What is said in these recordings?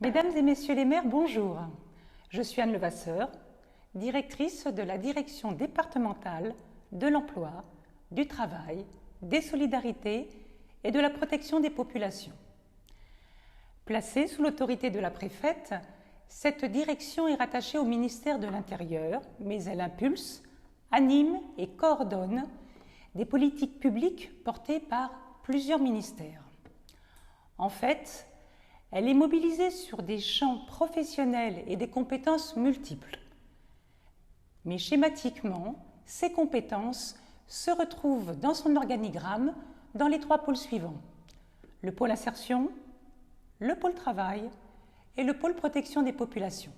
Mesdames et messieurs les maires, bonjour. Je suis Anne Levasseur, directrice de la direction départementale de l'emploi, du travail, des solidarités et de la protection des populations. Placée sous l'autorité de la préfète, cette direction est rattachée au ministère de l'Intérieur, mais elle impulse, anime et coordonne des politiques publiques portées par plusieurs ministères. En fait, elle est mobilisée sur des champs professionnels et des compétences multiples. Mais schématiquement, ces compétences se retrouvent dans son organigramme dans les trois pôles suivants: le pôle insertion, le pôle travail et le pôle protection des populations.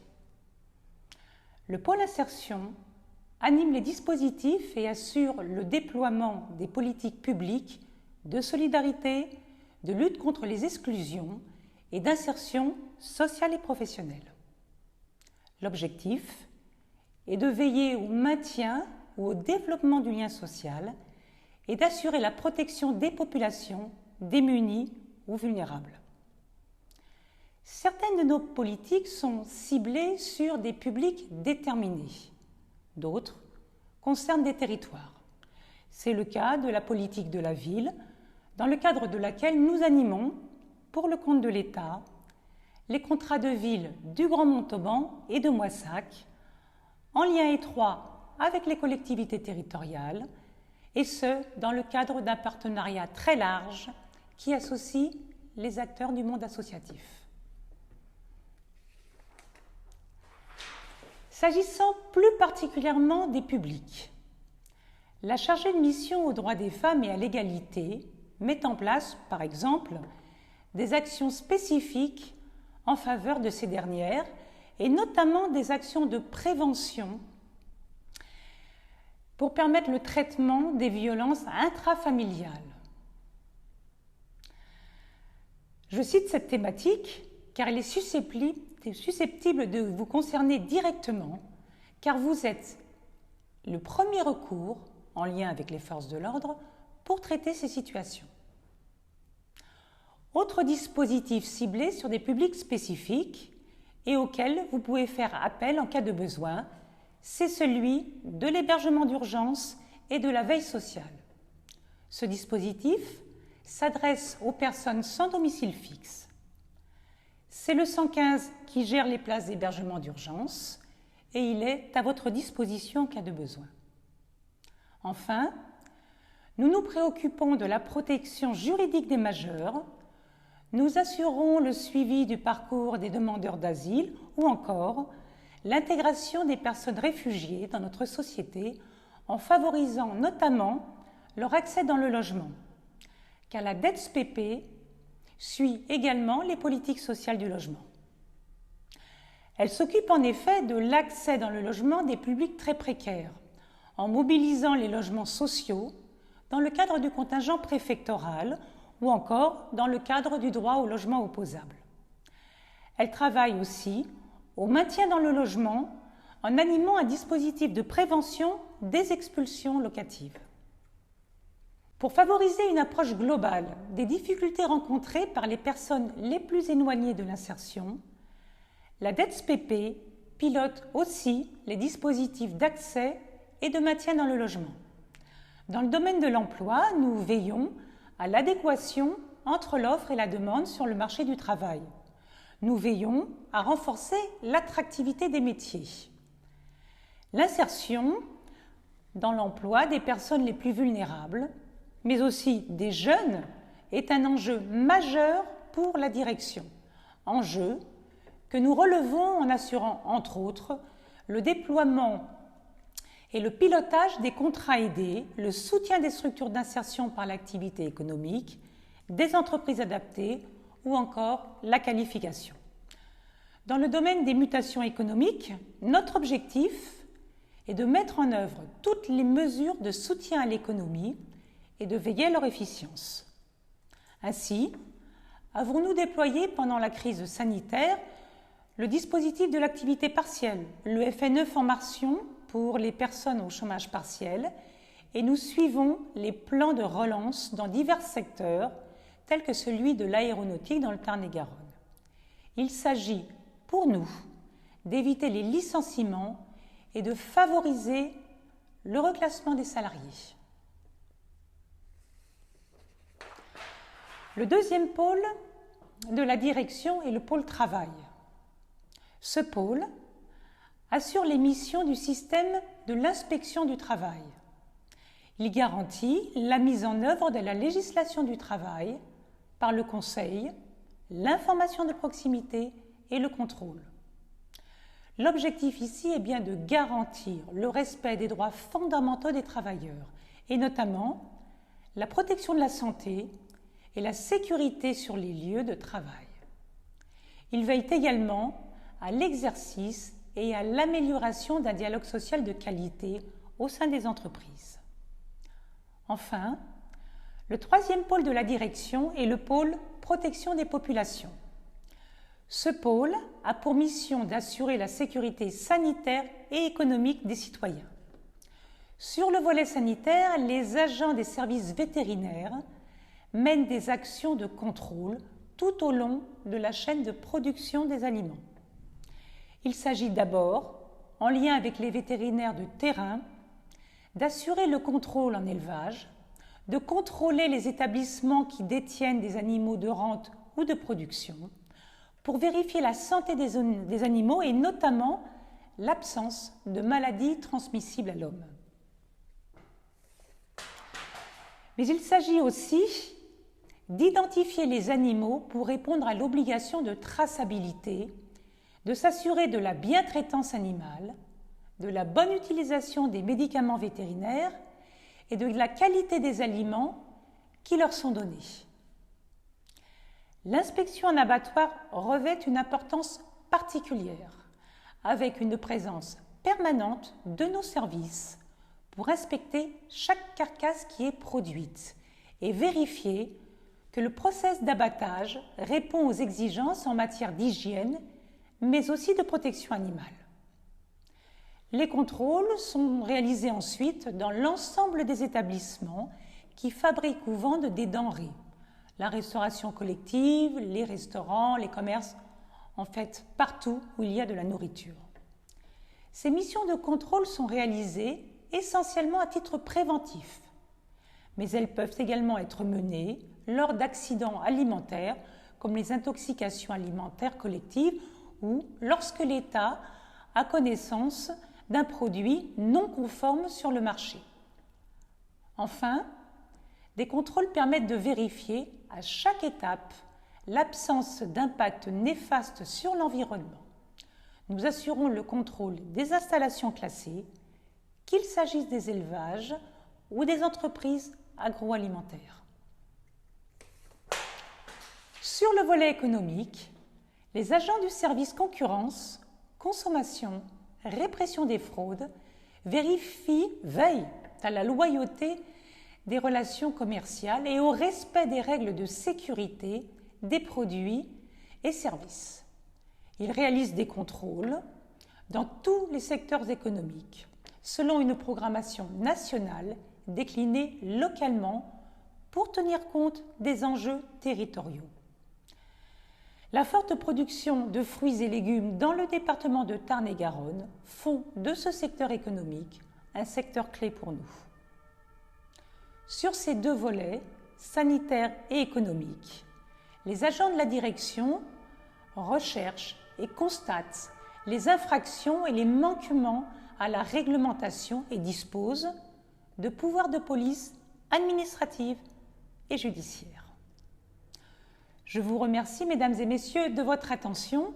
Le pôle insertion anime les dispositifs et assure le déploiement des politiques publiques de solidarité, de lutte contre les exclusions et d'insertion sociale et professionnelle. L'objectif est de veiller au maintien ou au développement du lien social et d'assurer la protection des populations démunies ou vulnérables. Certaines de nos politiques sont ciblées sur des publics déterminés. D'autres concernent des territoires. C'est le cas de la politique de la ville, dans le cadre de laquelle nous animons, pour le compte de l'État, les contrats de ville du Grand Montauban et de Moissac, en lien étroit avec les collectivités territoriales, et ce, dans le cadre d'un partenariat très large qui associe les acteurs du monde associatif. S'agissant plus particulièrement des publics, la chargée de mission aux droits des femmes et à l'égalité met en place, par exemple, des actions spécifiques en faveur de ces dernières, et notamment des actions de prévention pour permettre le traitement des violences intrafamiliales. Je cite cette thématique car elle est susceptible de vous concerner directement, car vous êtes le premier recours, en lien avec les forces de l'ordre, pour traiter ces situations. Autre dispositif ciblé sur des publics spécifiques et auquel vous pouvez faire appel en cas de besoin, c'est celui de l'hébergement d'urgence et de la veille sociale. Ce dispositif s'adresse aux personnes sans domicile fixe. C'est le 115 qui gère les places d'hébergement d'urgence et il est à votre disposition en cas de besoin. Enfin, nous nous préoccupons de la protection juridique des majeurs. Nous assurons le suivi du parcours des demandeurs d'asile ou encore l'intégration des personnes réfugiées dans notre société en favorisant notamment leur accès dans le logement, car la DETSPP suit également les politiques sociales du logement. Elle s'occupe en effet de l'accès dans le logement des publics très précaires, en mobilisant les logements sociaux dans le cadre du contingent préfectoral ou encore dans le cadre du droit au logement opposable. Elle travaille aussi au maintien dans le logement en animant un dispositif de prévention des expulsions locatives. Pour favoriser une approche globale des difficultés rencontrées par les personnes les plus éloignées de l'insertion, la DETSPP pilote aussi les dispositifs d'accès et de maintien dans le logement. Dans le domaine de l'emploi, nous veillons à l'adéquation entre l'offre et la demande sur le marché du travail. Nous veillons à renforcer l'attractivité des métiers. L'insertion dans l'emploi des personnes les plus vulnérables, mais aussi des jeunes, est un enjeu majeur pour la direction. Enjeu que nous relevons en assurant, entre autres, le déploiement et le pilotage des contrats aidés, le soutien des structures d'insertion par l'activité économique, des entreprises adaptées ou encore la qualification. Dans le domaine des mutations économiques, notre objectif est de mettre en œuvre toutes les mesures de soutien à l'économie et de veiller à leur efficience. Ainsi, avons-nous déployé pendant la crise sanitaire le dispositif de l'activité partielle, le FNE Formation pour les personnes au chômage partiel, et nous suivons les plans de relance dans divers secteurs, tels que celui de l'aéronautique dans le Tarn-et-Garonne. Il s'agit, pour nous, d'éviter les licenciements et de favoriser le reclassement des salariés. Le deuxième pôle de la direction est le pôle travail. Ce pôle assure les missions du système de l'inspection du travail. Il garantit la mise en œuvre de la législation du travail par le conseil, l'information de proximité et le contrôle. L'objectif ici est bien de garantir le respect des droits fondamentaux des travailleurs et notamment la protection de la santé et la sécurité sur les lieux de travail. Il veille également à l'exercice et à l'amélioration d'un dialogue social de qualité au sein des entreprises. Enfin, le troisième pôle de la direction est le pôle protection des populations. Ce pôle a pour mission d'assurer la sécurité sanitaire et économique des citoyens. Sur le volet sanitaire, les agents des services vétérinaires mènent des actions de contrôle tout au long de la chaîne de production des aliments. Il s'agit d'abord, en lien avec les vétérinaires de terrain, d'assurer le contrôle en élevage, de contrôler les établissements qui détiennent des animaux de rente ou de production, pour vérifier la santé des animaux et notamment l'absence de maladies transmissibles à l'homme. Mais il s'agit aussi d'identifier les animaux pour répondre à l'obligation de traçabilité, de s'assurer de la bientraitance animale, de la bonne utilisation des médicaments vétérinaires et de la qualité des aliments qui leur sont donnés. L'inspection en abattoir revêt une importance particulière, avec une présence permanente de nos services pour inspecter chaque carcasse qui est produite et vérifier que le process d'abattage répond aux exigences en matière d'hygiène, mais aussi de protection animale. Les contrôles sont réalisés ensuite dans l'ensemble des établissements qui fabriquent ou vendent des denrées. La restauration collective, les restaurants, les commerces, en fait partout où il y a de la nourriture. Ces missions de contrôle sont réalisées essentiellement à titre préventif, mais elles peuvent également être menées lors d'accidents alimentaires comme les intoxications alimentaires collectives ou lorsque l'État a connaissance d'un produit non conforme sur le marché. Enfin, des contrôles permettent de vérifier à chaque étape l'absence d'impact néfaste sur l'environnement. Nous assurons le contrôle des installations classées, qu'il s'agisse des élevages ou des entreprises agroalimentaires. Sur le volet économique, les agents du service concurrence, consommation, répression des fraudes veillent à la loyauté des relations commerciales et au respect des règles de sécurité des produits et services. Ils réalisent des contrôles dans tous les secteurs économiques, selon une programmation nationale déclinée localement pour tenir compte des enjeux territoriaux. La forte production de fruits et légumes dans le département de Tarn-et-Garonne font de ce secteur économique un secteur clé pour nous. Sur ces deux volets, sanitaire et économique, les agents de la direction recherchent et constatent les infractions et les manquements à la réglementation et disposent de pouvoirs de police administrative et judiciaire. Je vous remercie, mesdames et messieurs, de votre attention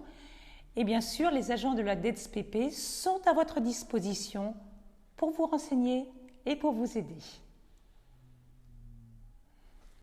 et bien sûr, les agents de la DEDSPP sont à votre disposition pour vous renseigner et pour vous aider.